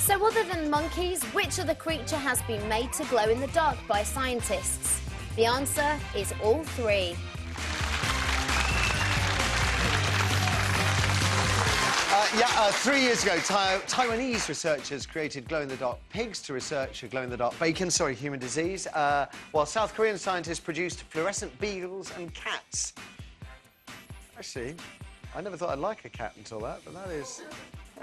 So other than monkeys, which other creature has been made to glow in the dark by scientists? The answer is all three. Yeah, 3 years ago, Taiwanese researchers created glow-in-the-dark pigs to research a glow-in-the-dark bacon, human disease, while South Korean scientists produced fluorescent beagles and cats. Actually, I never thought I'd like a cat until that, but that is...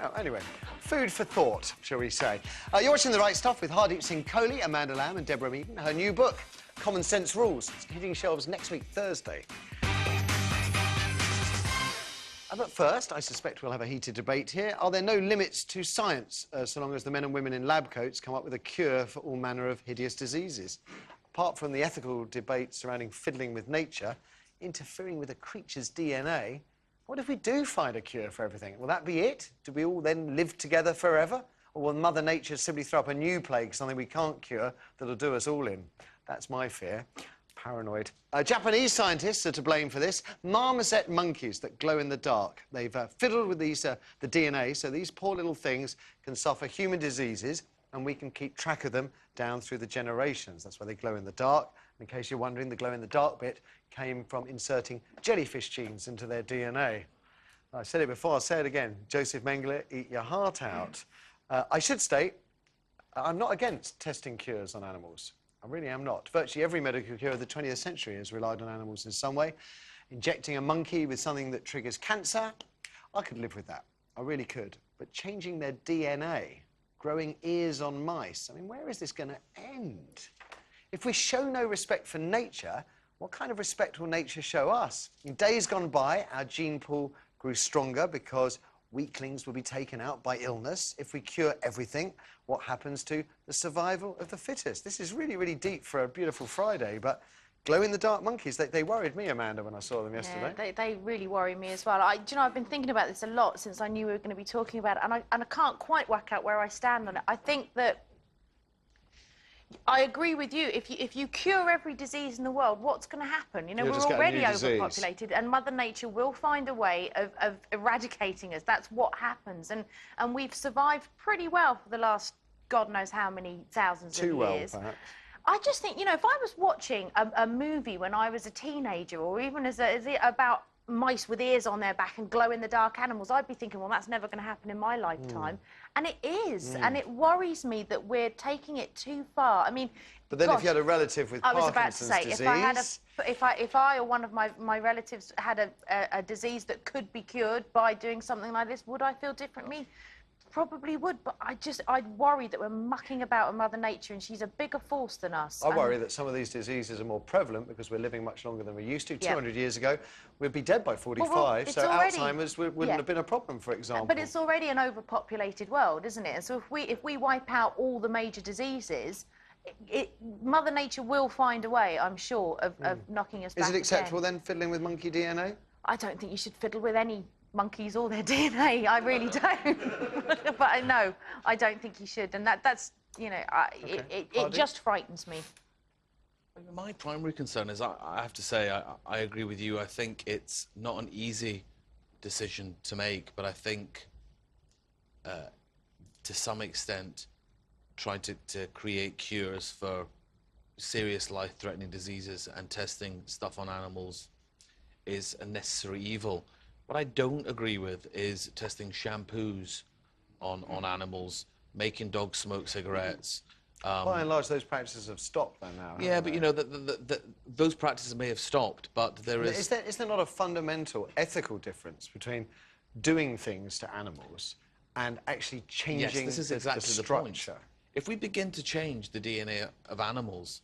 Oh, anyway, food for thought, shall we say. You're watching The Right Stuff with Hardeep Singh Kohli, Amanda Lamb and Deborah Meaden. Her new book, Common Sense Rules, is hitting shelves next week, Thursday. But first, I suspect we'll have a heated debate here. Are there no limits to science, so long as the men and women in lab coats come up with a cure for all manner of hideous diseases? Apart from the ethical debate surrounding fiddling with nature, interfering with a creature's DNA, what if we do find a cure for everything? Will that be it? Do we all then live together forever? Or will Mother Nature simply throw up a new plague, something we can't cure, that'll do us all in? That's my fear. Paranoid. Japanese scientists are to blame for this. Marmoset monkeys that glow in the dark. They've fiddled with these, the DNA, so these poor little things can suffer human diseases, and we can keep track of them down through the generations. That's why they glow in the dark. In case you're wondering, the glow-in-the-dark bit came from inserting jellyfish genes into their DNA. I said it before, I'll say it again. Joseph Mengele, eat your heart out. I should state, I'm not against testing cures on animals. I really am not. Virtually every medical cure of the 20th century has relied on animals in some way. Injecting a monkey with something that triggers cancer, I could live with that. I really could. But changing their DNA, growing ears on mice, I mean, where is this going to end? If we show no respect for nature, what kind of respect will nature show us? In days gone by, our gene pool grew stronger because weaklings will be taken out by illness. If we cure everything, what happens to the survival of the fittest? This is really, really deep for a beautiful Friday, but glow-in-the-dark monkeys, they worried me, Amanda, when I saw them yesterday. Yeah, they really worry me as well. Do you know, I've been thinking about this a lot since I knew we were going to be talking about it, and I can't quite work out where I stand on it. I think that I agree with you. If you cure every disease in the world, what's going to happen? You know, we're already overpopulated, and Mother Nature will find a way of eradicating us. That's what happens, and we've survived pretty well for the last God knows how many thousands of years. Too well, perhaps. I just think, you know, if I was watching a movie when I was a teenager, or even about mice with ears on their back and glow-in-the-dark animals, I'd be thinking, well, that's never going to happen in my lifetime. And it is, and it worries me that we're taking it too far. I mean, but then if you had a relative with Parkinson's disease... I was about to say, if I or one of my relatives had a disease that could be cured by doing something like this, would I feel differently? Probably would, but I'd worry that we're mucking about with Mother Nature, and she's a bigger force than us. I worry that some of these diseases are more prevalent because we're living much longer than we used to. 200 years ago, we'd be dead by 45, so Alzheimer's wouldn't have been a problem, for example. But it's already an overpopulated world, isn't it? And so if we wipe out all the major diseases, Mother Nature will find a way, I'm sure, of knocking us back. Is it acceptable then, fiddling with monkey DNA? I don't think you should fiddle with any monkeys or their DNA. I really don't. But no, I don't think you should. And that's, you know, it just frightens me. My primary concern is, I have to say, I agree with you. I think it's not an easy decision to make, but I think, to some extent, trying to create cures for serious life-threatening diseases and testing stuff on animals is a necessary evil. What I don't agree with is testing shampoos on animals, making dogs smoke cigarettes. By and large, those practices have stopped by now. Yeah, but you know, those practices may have stopped, but there is... Is there not a fundamental ethical difference between doing things to animals and actually changing the structure? The point. If we begin to change the DNA of animals...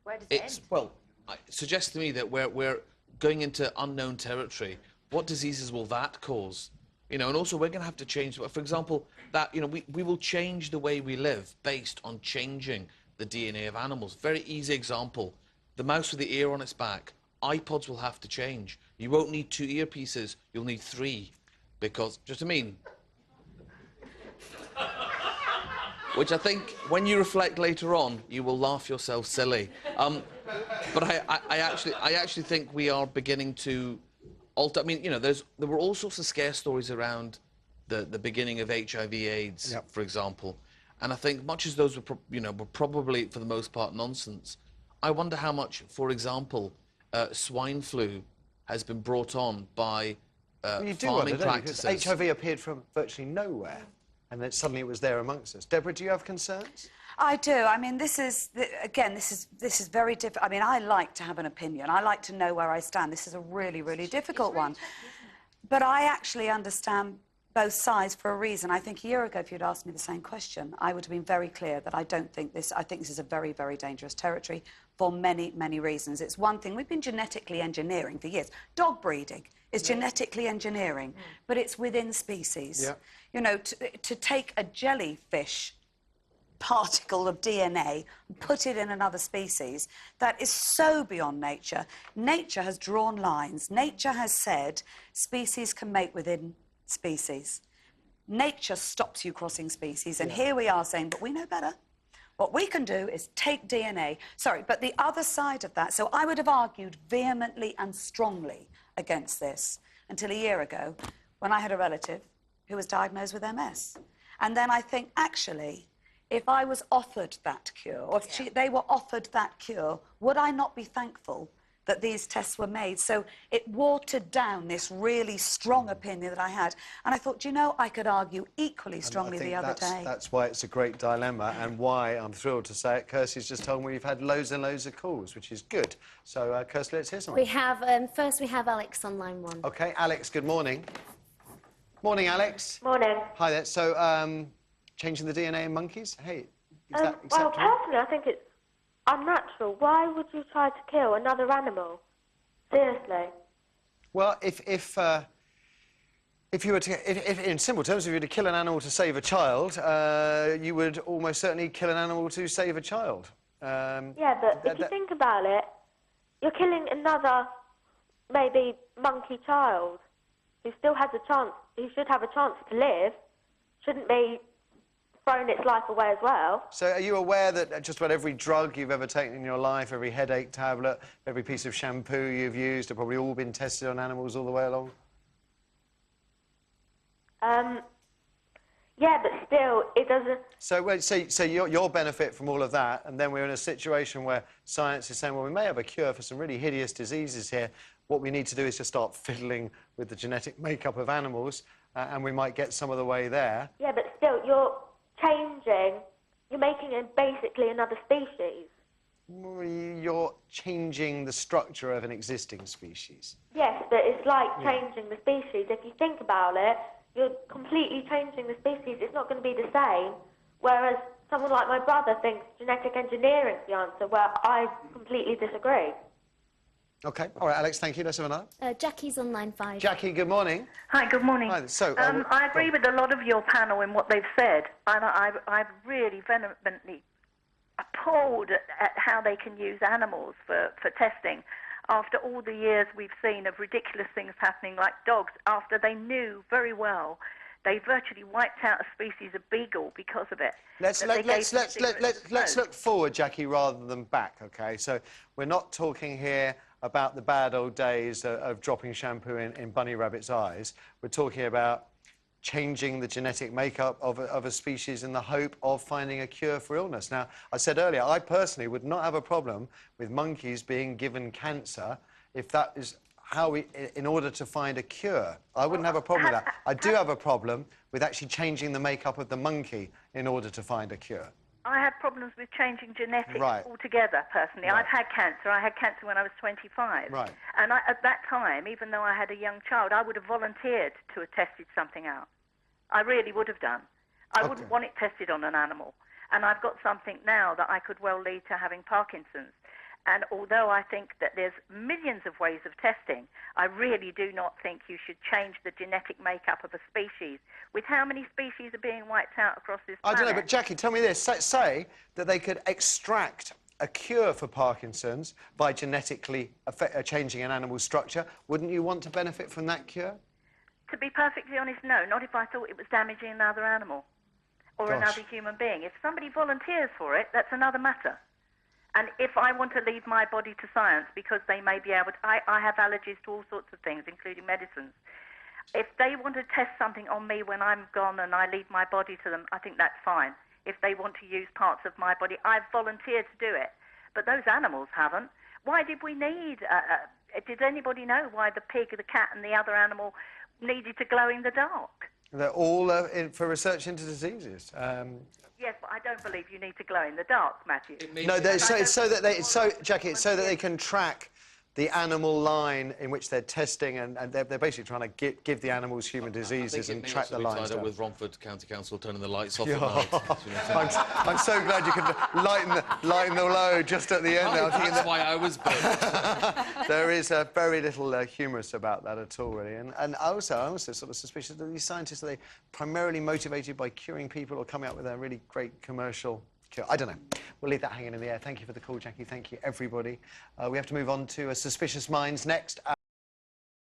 Where does it end? Well, it suggests to me that we're going into unknown territory. What diseases will that cause? You know, and also we're going to have to change, for example, that, you know, we will change the way we live based on changing the DNA of animals. Very easy example. The mouse with the ear on its back. iPods will have to change. You won't need 2 earpieces, you'll need 3. Because, just I mean... Which I think, when you reflect later on, you will laugh yourself silly. But I actually think we are beginning to... I mean, you know, there were all sorts of scare stories around the beginning of HIV/AIDS, for example. And I think much as those were, were probably for the most part nonsense, I wonder how much, for example, swine flu has been brought on by Well, you do farming wonder, don't you? Because practices. HIV appeared from virtually nowhere, and then suddenly it was there amongst us. Deborah, do you have concerns? I do. I mean, this is very difficult. I mean, I like to have an opinion. I like to know where I stand. This is a really, really difficult one. But I actually understand both sides for a reason. I think a year ago, if you'd asked me the same question, I would have been very clear that I think this is a very, very dangerous territory for many, many reasons. It's one thing, we've been genetically engineering for years. Dog breeding is genetically engineering, but it's within species. Yeah. You know, to take a jellyfish particle of DNA and put it in another species, that is so beyond nature. Nature has drawn lines. Nature has said species can mate within species. Nature stops you crossing species, and here we are saying, but we know better. What we can do is take DNA. Sorry, but the other side of that, so I would have argued vehemently and strongly against this until a year ago when I had a relative who was diagnosed with MS. And then I think, actually, if I was offered that cure, or if they were offered that cure, would I not be thankful that these tests were made? So it watered down this really strong opinion that I had. And I thought, you know, I could argue equally strongly the other day. That's why it's a great dilemma, and why I'm thrilled to say it. Kirsty's just told me we've had loads and loads of calls, which is good. So, Kirsty, let's hear something. We have, first we have Alex on line 1. OK, Alex, good morning. Morning, Alex. Morning. Hi there. So, changing the DNA in monkeys? Hey, is that acceptable? Well, personally, I think it's unnatural. Why would you try to kill another animal? Seriously. Well, if you were to, if in simple terms, if you were to kill an animal to save a child, you would almost certainly kill an animal to save a child. Yeah, but if you think about it, you're killing another, maybe, monkey child who still has a chance, who should have a chance to live, shouldn't be thrown its life away as well. So are you aware that just about every drug you've ever taken in your life, every headache tablet, every piece of shampoo you've used, have probably all been tested on animals all the way along? Yeah, but still, it doesn't... So, wait, so you'll benefit from all of that, and then we're in a situation where science is saying, well, we may have a cure for some really hideous diseases here. What we need to do is to start fiddling with the genetic makeup of animals, and we might get some of the way there. Yeah, but still, you're making it basically another species. You're changing the structure of an existing species. Yes, but it's like changing the species. If you think about it, you're completely changing the species. It's not going to be the same. Whereas someone like my brother thinks genetic engineering is the answer, where I completely disagree. OK. All right, Alex, thank you. Let's have another. Jackie's on line 5. Jackie, good morning. Hi, good morning. Hi, so, I agree with a lot of your panel in what they've said, and I've really vehemently appalled at how they can use animals for testing after all the years we've seen of ridiculous things happening like dogs, after they knew very well they virtually wiped out a species of beagle because of it. Let's look forward, Jackie, rather than back, OK? So we're not talking here about the bad old days of dropping shampoo in bunny rabbits' eyes. We're talking about changing the genetic makeup of a species in the hope of finding a cure for illness. Now, I said earlier, I personally would not have a problem with monkeys being given cancer if that is how we, in order to find a cure. I wouldn't have a problem with that. I do have a problem with actually changing the makeup of the monkey in order to find a cure. I have problems with changing genetics Right. altogether, personally. Right. I've had cancer. I had cancer when I was 25. Right. And at that time, even though I had a young child, I would have volunteered to have tested something out. I really would have done. I wouldn't want it tested on an animal. And I've got something now that I could well lead to having Parkinson's. And although I think that there's millions of ways of testing, I really do not think you should change the genetic makeup of a species. With how many species are being wiped out across this planet? I don't know, but Jackie, tell me this. Say that they could extract a cure for Parkinson's by genetically changing an animal's structure. Wouldn't you want to benefit from that cure? To be perfectly honest, no. Not if I thought it was damaging another animal or another human being. If somebody volunteers for it, that's another matter. And if I want to leave my body to science because they may be able to... I have allergies to all sorts of things, including medicines. If they want to test something on me when I'm gone and I leave my body to them, I think that's fine. if they want to use parts of my body. I've volunteered to do it, but those animals haven't. Why did we need... did anybody know why the pig, the cat and the other animal needed to glow in the dark? They're all for research into diseases. Yes, but I don't believe you need to glow in the dark, Matthew. No, it's so that they can track the animal line in which they're testing, and they're basically trying to give the animals human diseases and track the lines down. With Romford County Council turning the lights off at night. I'm so glad you could lighten the load just at the end. Oh, that's why I was burnt. There is very little humorous about that at all, really. And I'm also sort of suspicious that these scientists, are they primarily motivated by curing people or coming up with a really great commercial cure? I don't know. We'll leave that hanging in the air. Thank you for the call, Jackie. Thank you, everybody. We have to move on to Suspicious Minds next.